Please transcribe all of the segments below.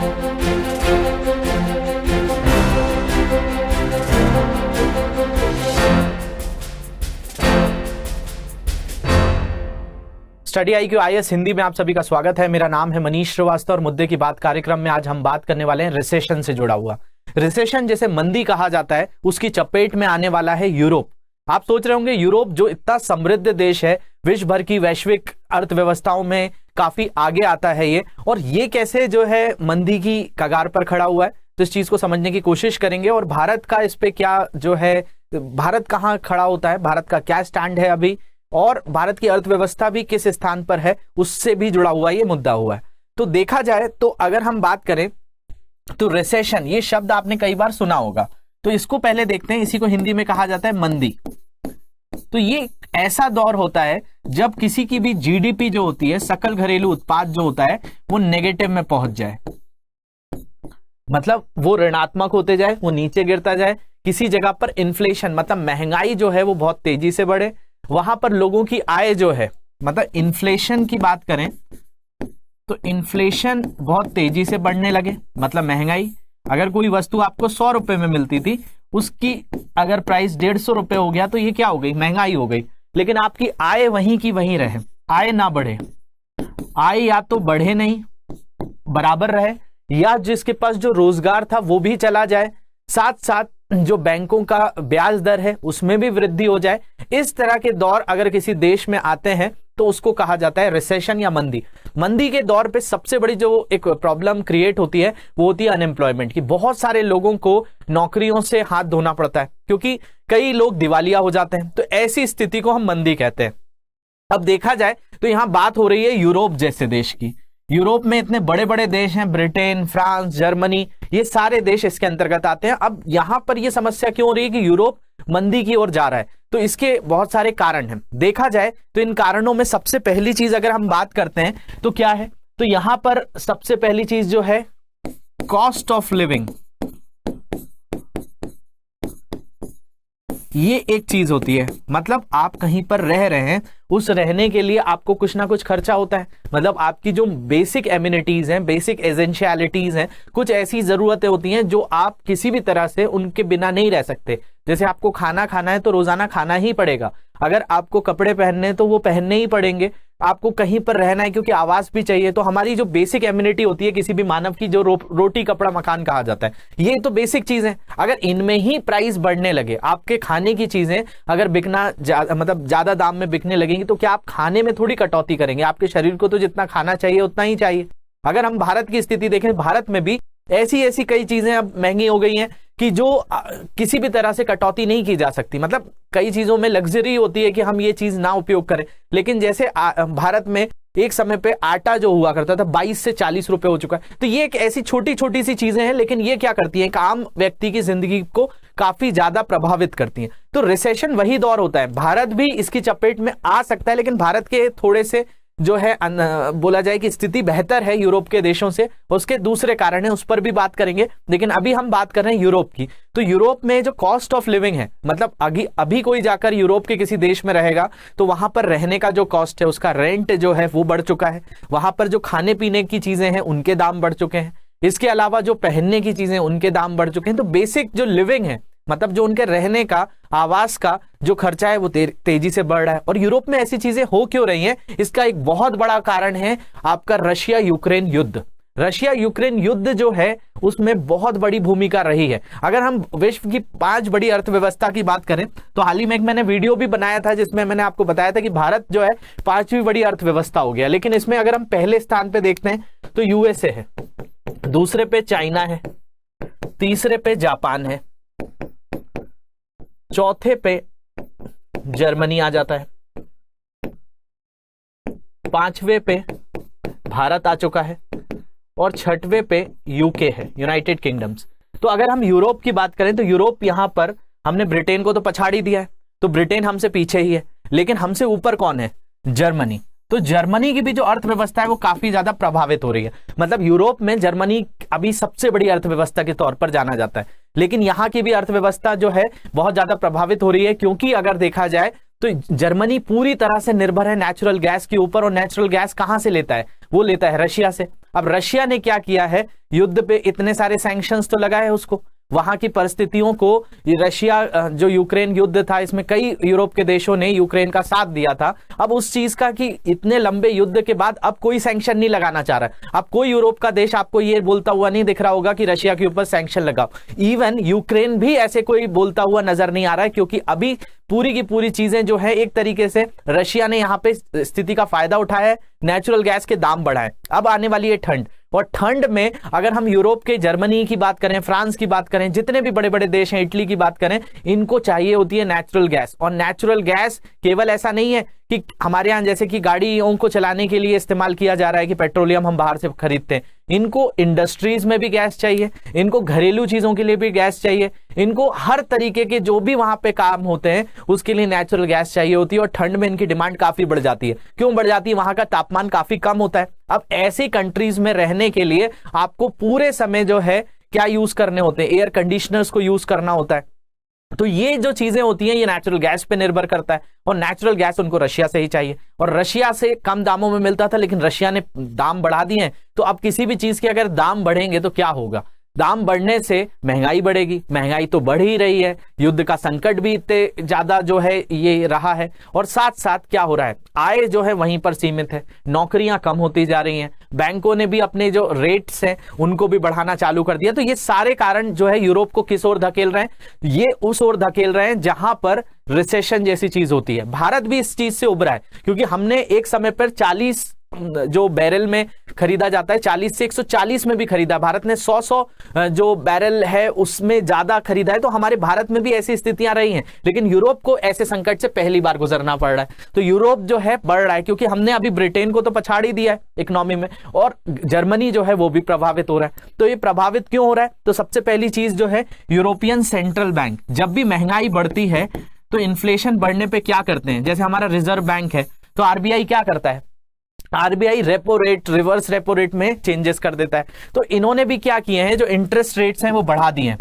Study IQ IAS Hindi में आप सभी का स्वागत है। मेरा नाम है मनीष श्रीवास्तव और मुद्दे की बात कार्यक्रम में आज हम बात करने वाले हैं रिसेशन से जुड़ा हुआ। रिसेशन जैसे मंदी कहा जाता है, उसकी चपेट में आने वाला है यूरोप। आप सोच रहे होंगे यूरोप जो इतना समृद्ध देश है, विश्व भर की वैश्विक अर्थव्यवस्थाओं में काफी आगे आता है ये, और ये कैसे जो है मंदी की कगार पर खड़ा हुआ है, तो इस चीज को समझने की कोशिश करेंगे। और भारत का इस पे क्या जो है, भारत कहाँ खड़ा होता है, भारत का क्या स्टैंड है अभी, और भारत की अर्थव्यवस्था भी किस स्थान पर है, उससे भी जुड़ा हुआ ये मुद्दा हुआ है। तो देखा जाए तो अगर हम बात करें तो रिसेशन, ये शब्द आपने कई बार सुना होगा, तो इसको पहले देखते हैं। इसी को हिंदी में कहा जाता है मंदी। तो ये ऐसा दौर होता है जब किसी की भी GDP जो होती है, सकल घरेलू उत्पाद जो होता है, वो नेगेटिव में पहुंच जाए, मतलब वो ऋणात्मक होते जाए, वो नीचे गिरता जाए। किसी जगह पर इन्फ्लेशन मतलब महंगाई जो है वो बहुत तेजी से बढ़े, वहां पर लोगों की आय जो है, मतलब इन्फ्लेशन की बात करें तो इन्फ्लेशन बहुत तेजी से बढ़ने लगे, मतलब महंगाई। अगर कोई वस्तु आपको 100 रुपए में मिलती थी, उसकी अगर प्राइस 150 रुपए हो गया तो ये क्या हो गई, महंगाई हो गई। लेकिन आपकी आय वहीं की वहीं रहे, आय ना बढ़े, आय या तो बढ़े नहीं, बराबर रहे, या जिसके पास जो रोजगार था वो भी चला जाए, साथ साथ जो बैंकों का ब्याज दर है उसमें भी वृद्धि हो जाए। इस तरह के दौर अगर किसी देश में आते हैं तो उसको कहा जाता है रिसेशन या मंदी। मंदी के दौर पे सबसे बड़ी जो एक प्रॉब्लम क्रिएट होती है वो होती है अनएम्प्लॉयमेंट की। बहुत सारे लोगों को नौकरियों से हाथ धोना पड़ता है क्योंकि कई लोग दिवालिया हो जाते हैं, तो ऐसी स्थिति को हम मंदी कहते हैं। अब देखा जाए तो यहां बात हो रही है यूरोप जैसे देश की। यूरोप में इतने बड़े बड़े देश हैं, ब्रिटेन, फ्रांस, जर्मनी, ये सारे देश इसके अंतर्गत आते हैं। अब यहां पर यह समस्या क्यों हो रही है कि यूरोप मंदी की ओर जा रहा है, तो इसके बहुत सारे कारण हैं। देखा जाए तो इन कारणों में सबसे पहली चीज अगर हम बात करते हैं तो क्या है, तो यहां पर सबसे पहली चीज जो है कॉस्ट ऑफ लिविंग, ये एक चीज होती है। मतलब आप कहीं पर रह रहे हैं, उस रहने के लिए आपको कुछ ना कुछ खर्चा होता है। मतलब आपकी जो बेसिक एमिनिटीज हैं, बेसिक एसेंशियलिटीज हैं, कुछ ऐसी जरूरतें होती हैं जो आप किसी भी तरह से उनके बिना नहीं रह सकते। जैसे आपको खाना खाना है तो रोजाना खाना ही पड़ेगा, अगर आपको कपड़े पहनने हैं तो वो पहनने ही पड़ेंगे, आपको कहीं पर रहना है क्योंकि आवास भी चाहिए। तो हमारी जो बेसिक एम्यूनिटी होती है किसी भी मानव की, जो रोटी कपड़ा मकान कहा जाता है, ये तो बेसिक चीज है। अगर इनमें ही प्राइस बढ़ने लगे, आपके खाने की चीजें अगर बिकना मतलब ज्यादा दाम में बिकने लगेंगी, तो क्या आप खाने में थोड़ी कटौती करेंगे? आपके शरीर को तो जितना खाना चाहिए उतना ही चाहिए। अगर हम भारत की स्थिति देखें, भारत में भी ऐसी ऐसी कई चीजें अब महंगी हो गई हैं कि जो किसी भी तरह से कटौती नहीं की जा सकती। मतलब कई चीजों में लग्जरी होती है कि हम ये चीज ना उपयोग करें, लेकिन जैसे भारत में एक समय पे आटा जो हुआ करता था 22 से 40 रुपए हो चुका है। तो ये एक ऐसी छोटी छोटी सी चीजें हैं, लेकिन ये क्या करती हैं, एक आम व्यक्ति की जिंदगी को काफी ज्यादा प्रभावित करती हैं। तो रिसेशन वही दौर होता है, भारत भी इसकी चपेट में आ सकता है, लेकिन भारत के थोड़े से जो है बोला जाए कि स्थिति बेहतर है यूरोप के देशों से। उसके दूसरे कारण है, उस पर भी बात करेंगे, लेकिन अभी हम बात कर रहे हैं यूरोप की। तो यूरोप में जो कॉस्ट ऑफ लिविंग है, मतलब अभी कोई जाकर यूरोप के किसी देश में रहेगा तो वहां पर रहने का जो कॉस्ट है, उसका रेंट जो है वो बढ़ चुका है। वहां पर जो खाने पीने की चीजें हैं उनके दाम बढ़ चुके हैं। इसके अलावा जो पहनने की चीजें उनके दाम बढ़ चुके हैं। तो बेसिक जो लिविंग है, मतलब जो उनके रहने का, आवास का जो खर्चा है वो तेजी से बढ़ रहा है। और यूरोप में ऐसी चीजें हो क्यों रही हैं, इसका एक बहुत बड़ा कारण है आपका रशिया यूक्रेन युद्ध। रशिया यूक्रेन युद्ध जो है उसमें बहुत बड़ी भूमिका रही है। अगर हम विश्व की 5 बड़ी अर्थव्यवस्था की बात करें तो हाल ही में मैंने वीडियो भी बनाया था जिसमें मैंने आपको बताया था कि भारत जो है 5वीं बड़ी अर्थव्यवस्था हो गया। लेकिन इसमें अगर हम पहले स्थान पे देखते हैं तो यूएसए है, दूसरे पे चाइना है, तीसरे पे जापान है, चौथे पे जर्मनी आ जाता है, 5वें पे भारत आ चुका है, और 6वें पे यूके है, यूनाइटेड किंगडम्स। तो अगर हम यूरोप की बात करें तो यूरोप यहां पर हमने ब्रिटेन को तो पछाड़ ही दिया है, तो ब्रिटेन हमसे पीछे ही है। लेकिन हमसे ऊपर कौन है, जर्मनी। तो जर्मनी की भी जो अर्थव्यवस्था है वो काफी ज्यादा प्रभावित हो रही है। मतलब यूरोप में जर्मनी अभी सबसे बड़ी अर्थव्यवस्था के तौर पर जाना जाता है, लेकिन यहाँ की भी अर्थव्यवस्था जो है बहुत ज्यादा प्रभावित हो रही है, क्योंकि अगर देखा जाए तो जर्मनी पूरी तरह से निर्भर है नेचुरल गैस के ऊपर। और नेचुरल गैस कहां से लेता है, वो लेता है रशिया से। अब रशिया ने क्या किया है, युद्ध पे इतने सारे सैंक्शंस तो लगाए हैं उसको, वहां की परिस्थितियों को, रशिया जो यूक्रेन युद्ध था इसमें कई यूरोप के देशों ने यूक्रेन का साथ दिया था। अब उस चीज का कि इतने लंबे युद्ध के बाद अब कोई सैंक्शन नहीं लगाना चाह रहा है। अब कोई यूरोप का देश आपको ये बोलता हुआ नहीं दिख रहा होगा कि रशिया के ऊपर सैंक्शन लगाओ। इवन यूक्रेन भी ऐसे कोई बोलता हुआ नजर नहीं आ रहा है, क्योंकि अभी पूरी की पूरी चीजें जो है एक तरीके से रशिया ने यहां पे स्थिति का फायदा उठाया है, नेचुरल गैस के दाम बढ़ाए। अब आने वाली है ठंड, और ठंड में अगर हम यूरोप के, जर्मनी की बात करें, फ्रांस की बात करें, जितने भी बड़े बड़े देश हैं, इटली की बात करें, इनको चाहिए होती है नेचुरल गैस। और नेचुरल गैस केवल ऐसा नहीं है कि हमारे यहां जैसे कि गाड़ियों को चलाने के लिए इस्तेमाल किया जा रहा है कि पेट्रोलियम हम बाहर से खरीदते हैं, इनको इंडस्ट्रीज में भी गैस चाहिए, इनको घरेलू चीजों के लिए भी गैस चाहिए, इनको हर तरीके के जो भी वहां पे काम होते हैं उसके लिए नेचुरल गैस चाहिए होती है। और ठंड में इनकी डिमांड काफी बढ़ जाती है। क्यों बढ़ जाती है? वहां का तापमान काफी कम होता है। अब ऐसी कंट्रीज में रहने के लिए आपको पूरे समय जो है क्या यूज करने होते हैं, एयर कंडीशनर्स को यूज करना होता है। तो ये जो चीजें होती हैं ये नेचुरल गैस पे निर्भर करता है, और नेचुरल गैस उनको रशिया से ही चाहिए, और रशिया से कम दामों में मिलता था, लेकिन रशिया ने दाम बढ़ा दिए हैं। तो अब किसी भी चीज के अगर दाम बढ़ेंगे तो क्या होगा? दाम बढ़ने से महंगाई बढ़ेगी, महंगाई तो बढ़ ही रही है, युद्ध का संकट भी इतने ज्यादा जो है ये रहा है, और साथ साथ क्या हो रहा है, आय जो है वहीं पर सीमित है, नौकरियां कम होती जा रही हैं, बैंकों ने भी अपने जो रेट्स हैं उनको भी बढ़ाना चालू कर दिया। तो ये सारे कारण जो है यूरोप को किस ओर धकेल रहे हैं? ये उस ओर धकेल रहे हैं जहां पर रिसेशन जैसी चीज होती है। भारत भी इस चीज से उभरा है, क्योंकि हमने एक समय पर 40 जो बैरल में खरीदा जाता है, 40 से 140 में भी खरीदा। भारत ने 100 जो बैरल है उसमें ज्यादा खरीदा है। तो हमारे भारत में भी ऐसी स्थितियां रही हैं, लेकिन यूरोप को ऐसे संकट से पहली बार गुजरना पड़ रहा है। तो यूरोप जो है बढ़ रहा है, क्योंकि हमने अभी ब्रिटेन को तो पछाड़ ही दिया है इकोनॉमी में, और जर्मनी जो है वो भी प्रभावित हो रहा है। तो ये प्रभावित क्यों हो रहा है? तो सबसे पहली चीज जो है, यूरोपियन सेंट्रल बैंक जब भी महंगाई बढ़ती है तो इन्फ्लेशन बढ़ने पे क्या करते हैं, जैसे हमारा रिजर्व बैंक है तो आरबीआई क्या करता है, RBI repo rate, reverse repo rate में चेंजेस कर देता है। तो इन्होंने भी क्या किए हैं, जो इंटरेस्ट रेट्स हैं वो बढ़ा दिए हैं।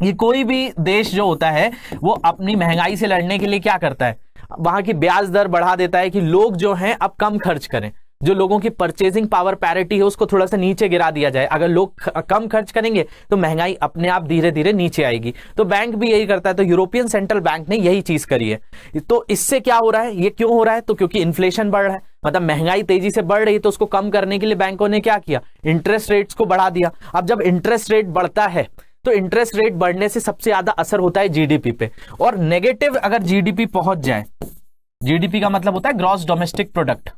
ये कोई भी देश जो होता है वो अपनी महंगाई से लड़ने के लिए क्या करता है, वहां की ब्याज दर बढ़ा देता है कि लोग जो हैं अब कम खर्च करें, जो लोगों की परचेजिंग पावर पैरिटी है उसको थोड़ा सा नीचे गिरा दिया जाए। अगर लोग कम खर्च करेंगे तो महंगाई अपने आप धीरे धीरे नीचे आएगी। तो बैंक भी यही करता है। तो यूरोपियन सेंट्रल बैंक ने यही चीज करी है। तो इससे क्या हो रहा है, ये क्यों हो रहा है? तो क्योंकि इन्फ्लेशन बढ़ रहा है, मतलब महंगाई तेजी से बढ़ रही है, तो उसको कम करने के लिए बैंकों ने क्या किया, इंटरेस्ट रेट्स को बढ़ा दिया। अब जब इंटरेस्ट रेट बढ़ता है तो इंटरेस्ट रेट बढ़ने से सबसे ज्यादा असर होता है जीडीपी पे, और नेगेटिव अगर जीडीपी पहुंच जाए, जीडीपी का मतलब होता है gross domestic product,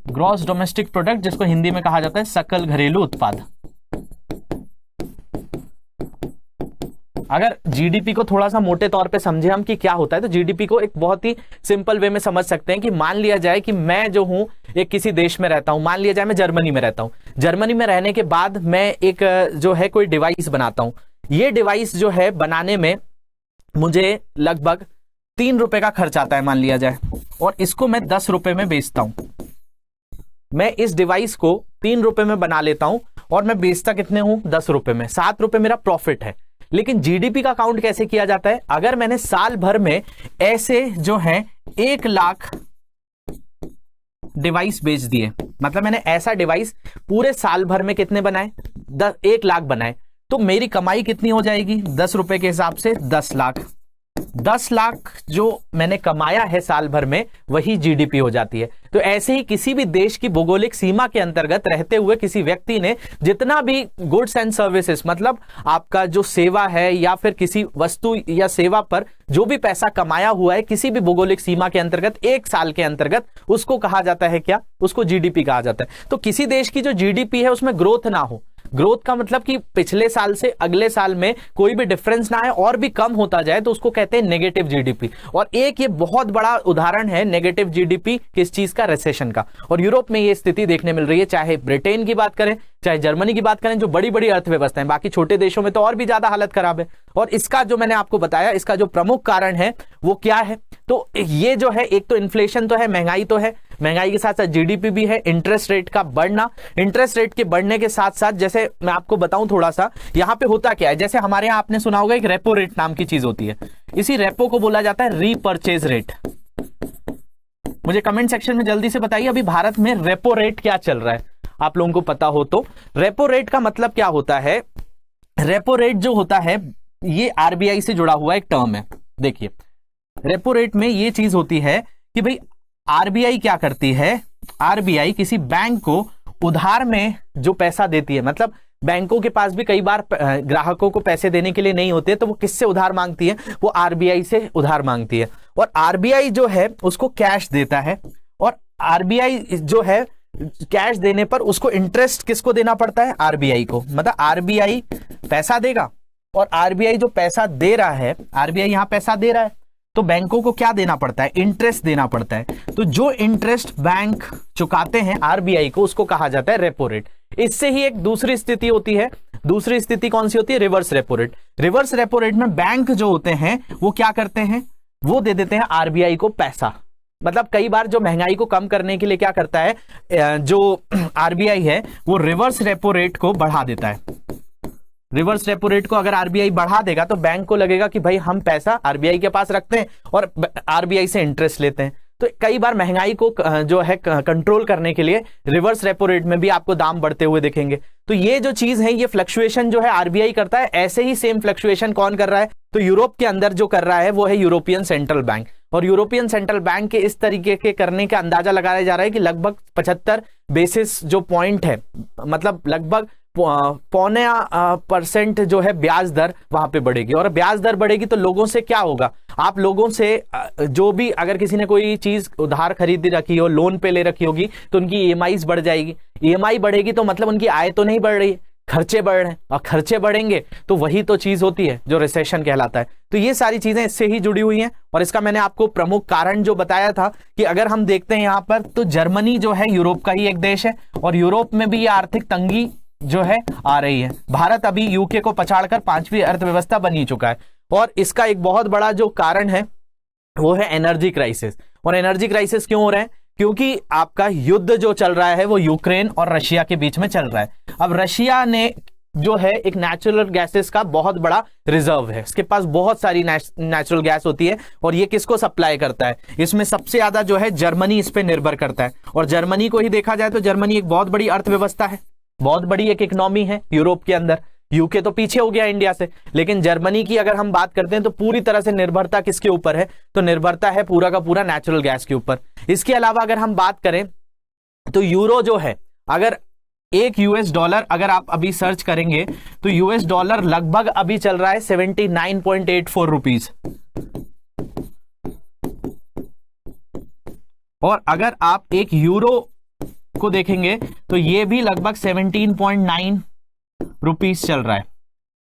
gross domestic product जिसको हिंदी में कहा जाता है सकल घरेलू उत्पाद। अगर जीडीपी को थोड़ा सा मोटे तौर पे समझे हम कि क्या होता है, तो जीडीपी को एक बहुत ही सिंपल वे में समझ सकते हैं कि मान लिया जाए कि मैं जो हूं एक किसी देश में रहता हूं, मान लिया जाए मैं जर्मनी में रहता हूं। जर्मनी में रहने के बाद मैं एक जो है कोई डिवाइस बनाता हूं। ये डिवाइस जो है बनाने में मुझे लगभग 3 रुपए का खर्च आता है मान लिया जाए, और इसको मैं 10 रुपए में बेचता हूं। मैं इस डिवाइस को 3 रुपए में बना लेता हूं और मैं बेचता कितने हूं, 10 रुपए में, 7 रुपए मेरा प्रॉफिट है। लेकिन जीडीपी का काउंट कैसे किया जाता है? अगर मैंने साल भर में ऐसे जो है 1 लाख डिवाइस बेच दिए, मतलब मैंने ऐसा डिवाइस पूरे साल भर में कितने बनाए, 1 लाख बनाए, तो मेरी कमाई कितनी हो जाएगी 10 रुपए के हिसाब से 10 लाख। 10 लाख जो मैंने कमाया है साल भर में वही जीडीपी हो जाती है। तो ऐसे ही किसी भी देश की भौगोलिक सीमा के अंतर्गत रहते हुए किसी व्यक्ति ने जितना भी गुड्स एंड सर्विसेज, मतलब आपका जो सेवा है या फिर किसी वस्तु या सेवा पर जो भी पैसा कमाया हुआ है किसी भी भौगोलिक सीमा के अंतर्गत 1 साल के अंतर्गत, उसको कहा जाता है क्या, उसको जीडीपी कहा जाता है। तो किसी देश की जो जीडीपी है उसमें ग्रोथ ना हो, ग्रोथ का मतलब कि पिछले साल से अगले साल में कोई भी डिफरेंस ना आए और भी कम होता जाए, तो उसको कहते हैं नेगेटिव जीडीपी। और एक ये बहुत बड़ा उदाहरण है नेगेटिव जीडीपी किस चीज का, रिसेशन का। और यूरोप में ये स्थिति देखने मिल रही है, चाहे ब्रिटेन की बात करें चाहे जर्मनी की बात करें, जो बड़ी बड़ी अर्थव्यवस्था है। बाकी छोटे देशों में तो और भी ज्यादा हालत खराब है। और इसका जो मैंने आपको बताया, इसका जो प्रमुख कारण है वो क्या है, तो ये जो है एक तो इन्फ्लेशन तो है, महंगाई तो है, महंगाई के साथ साथ जीडीपी भी है, इंटरेस्ट रेट का बढ़ना। इंटरेस्ट रेट के बढ़ने के साथ साथ, जैसे मैं आपको बताऊं थोड़ा सा, यहां पे होता क्या है, जैसे हमारे यहां आपने सुना होगा एक रेपो रेट नाम की चीज होती है, इसी रेपो को बोला जाता है रीपर्चेज रेट। मुझे कमेंट सेक्शन में जल्दी से बताइए अभी भारत में रेपो रेट क्या चल रहा है, आप लोगों को पता हो तो। रेपो रेट का मतलब क्या होता है? रेपो रेट जो होता है ये आरबीआई से जुड़ा हुआ एक टर्म है। देखिए रेपो रेट में ये चीज होती है कि भाई आरबीआई क्या करती है, आरबीआई किसी बैंक को उधार में जो पैसा देती है, मतलब बैंकों के पास भी कई बार ग्राहकों को पैसे देने के लिए नहीं होते, तो वो किससे उधार मांगती है? वो आरबीआई से उधार मांगती है, और आरबीआई जो है उसको कैश देता है, और आरबीआई जो है कैश देने पर उसको इंटरेस्ट किसको देना पड़ता है? आरबीआई को। मतलब आरबीआई पैसा देगा, और आरबीआई जो पैसा दे रहा है, आरबीआई यहां पैसा दे रहा है, तो बैंकों को क्या देना पड़ता है? इंटरेस्ट देना पड़ता है। तो जो इंटरेस्ट बैंक चुकाते हैं आरबीआई को, उसको कहा जाता है रेपो रेट। इससे ही एक दूसरी स्थिति होती है। दूसरी स्थिति कौन सी होती है? Reverse repo rate. Reverse repo rate में बैंक जो होते हैं वो क्या करते हैं? वो दे देते हैं आरबीआई को पैसा। मतलब कई बार जो महंगाई को कम करने के लिए क्या करता है, जो आरबीआई है वो रिवर्स रेपो रेट को बढ़ा देता है। रिवर्स रेपो रेट को अगर आरबीआई बढ़ा देगा तो बैंक को लगेगा कि भाई हम पैसा आरबीआई के पास रखते हैं और आरबीआई से इंटरेस्ट लेते हैं। तो कई बार महंगाई को जो है कंट्रोल करने के लिए रिवर्स रेपो रेट में भी आपको दाम बढ़ते हुए दिखेंगे। तो ये जो चीज है, ये फ्लक्चुएशन जो है आरबीआई करता है। ऐसे ही सेम फ्लक्चुएशन कौन कर रहा है? तो यूरोप के अंदर जो कर रहा है वो है यूरोपियन सेंट्रल बैंक। और यूरोपियन सेंट्रल बैंक के इस तरीके के करने का अंदाजा लगाया जा रहा है कि लगभग 75 बेसिस जो पॉइंट है, मतलब लगभग 0.25% जो है ब्याज दर वहां पे बढ़ेगी। और ब्याज दर बढ़ेगी तो लोगों से क्या होगा? आप लोगों से जो भी, अगर किसी ने कोई चीज उधार खरीदी रखी हो, लोन पे ले रखी होगी, तो उनकी ईएमआई बढ़ जाएगी। ईएमआई बढ़ेगी तो मतलब उनकी आय तो नहीं बढ़ रही, खर्चे बढ़ रहे हैं, और खर्चे बढ़ेंगे तो वही तो चीज होती है जो रिसेशन कहलाता है। तो ये सारी चीजें इससे ही जुड़ी हुई हैं। और इसका मैंने आपको प्रमुख कारण जो बताया था कि अगर हम देखते हैं यहां पर, तो जर्मनी जो है यूरोप का ही एक देश है, और यूरोप में भी ये आर्थिक तंगी जो है आ रही है। भारत अभी यूके को पछाड़कर 5वीं अर्थव्यवस्था बन ही चुका है, और इसका एक बहुत बड़ा जो कारण है वो है एनर्जी क्राइसिस। और एनर्जी क्राइसिस क्यों हो रहा है? क्योंकि आपका युद्ध जो चल रहा है वो यूक्रेन और रशिया के बीच में चल रहा है। अब रशिया ने जो है एक नेचुरल गैसेस का बहुत बड़ा रिजर्व है, इसके पास बहुत सारी नेचुरल गैस होती है, और ये किसको सप्लाई करता है? इसमें सबसे ज्यादा जो है जर्मनी इस पे निर्भर करता है। और जर्मनी को ही देखा जाए तो जर्मनी एक बहुत बड़ी अर्थव्यवस्था है, बहुत बड़ी एक इकोनॉमी है यूरोप के अंदर। यूके तो पीछे हो गया इंडिया से, लेकिन जर्मनी की अगर हम बात करते हैं तो पूरी तरह से निर्भरता किसके ऊपर है? तो निर्भरता है पूरा का पूरा नेचुरल गैस के ऊपर। इसके अलावा अगर हम बात करें तो यूरो जो है, अगर एक यूएस डॉलर अगर आप अभी सर्च करेंगे तो यूएस डॉलर लगभग अभी चल रहा है 79.84 रुपीज। और अगर आप एक यूरो को देखेंगे तो ये भी लगभग 17.9 रुपीस चल रहा है।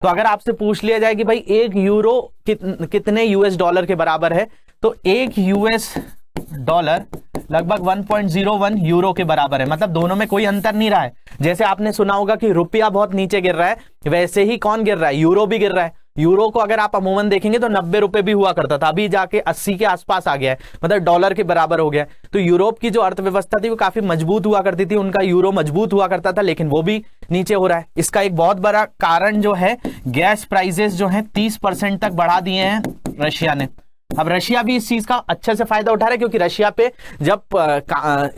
तो अगर आपसे पूछ लिया जाए कि भाई एक यूरो कितने यूएस डॉलर के बराबर है, तो एक यूएस डॉलर लगभग 1.01 यूरो के बराबर है। मतलब दोनों में कोई अंतर नहीं रहा है। जैसे आपने सुना होगा कि रुपया बहुत नीचे गिर रहा है, वैसे ही कौन गिर रहा है? यूरो भी गिर रहा है। यूरो को अगर आप अमूमन देखेंगे तो 90 रुपए भी हुआ करता था, अभी जाके 80 के आसपास आ गया है, मतलब डॉलर के बराबर हो गया है। तो यूरोप की जो अर्थव्यवस्था थी वो काफी मजबूत हुआ करती थी, उनका यूरो मजबूत हुआ करता था, लेकिन वो भी नीचे हो रहा है। इसका एक बहुत बड़ा कारण जो है गैस प्राइसेस जो है 30% तक बढ़ा दिए हैं रशिया ने। अब रशिया भी इस चीज का अच्छे से फायदा उठा रहा है, क्योंकि रशिया पे जब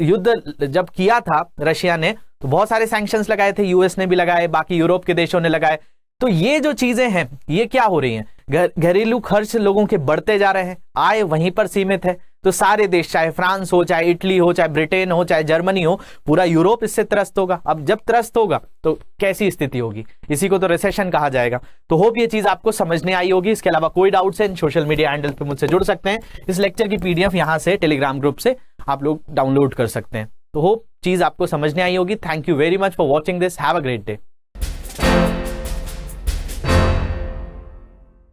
युद्ध जब किया था रशिया ने, तो बहुत सारे सैंक्शंस लगाए थे, यूएस ने भी लगाए, बाकी यूरोप के देशों ने लगाए। तो ये जो चीजें हैं ये क्या हो रही हैं? घरेलू खर्च लोगों के बढ़ते जा रहे हैं, आय वहीं पर सीमित है। तो सारे देश, चाहे फ्रांस हो, चाहे इटली हो, चाहे ब्रिटेन हो, चाहे जर्मनी हो, पूरा यूरोप इससे त्रस्त होगा। अब जब त्रस्त होगा तो कैसी स्थिति होगी? इसी को तो रिसेशन कहा जाएगा। तो होप ये चीज आपको समझने आई होगी। इसके अलावा कोई डाउट्स है, सोशल मीडिया हैंडल पे मुझसे जुड़ सकते हैं। इस लेक्चर की पीडीएफ यहां से टेलीग्राम ग्रुप से आप लोग डाउनलोड कर सकते हैं। तो होप चीज आपको समझने आई होगी। Thank you very much for watching this. Have a great day.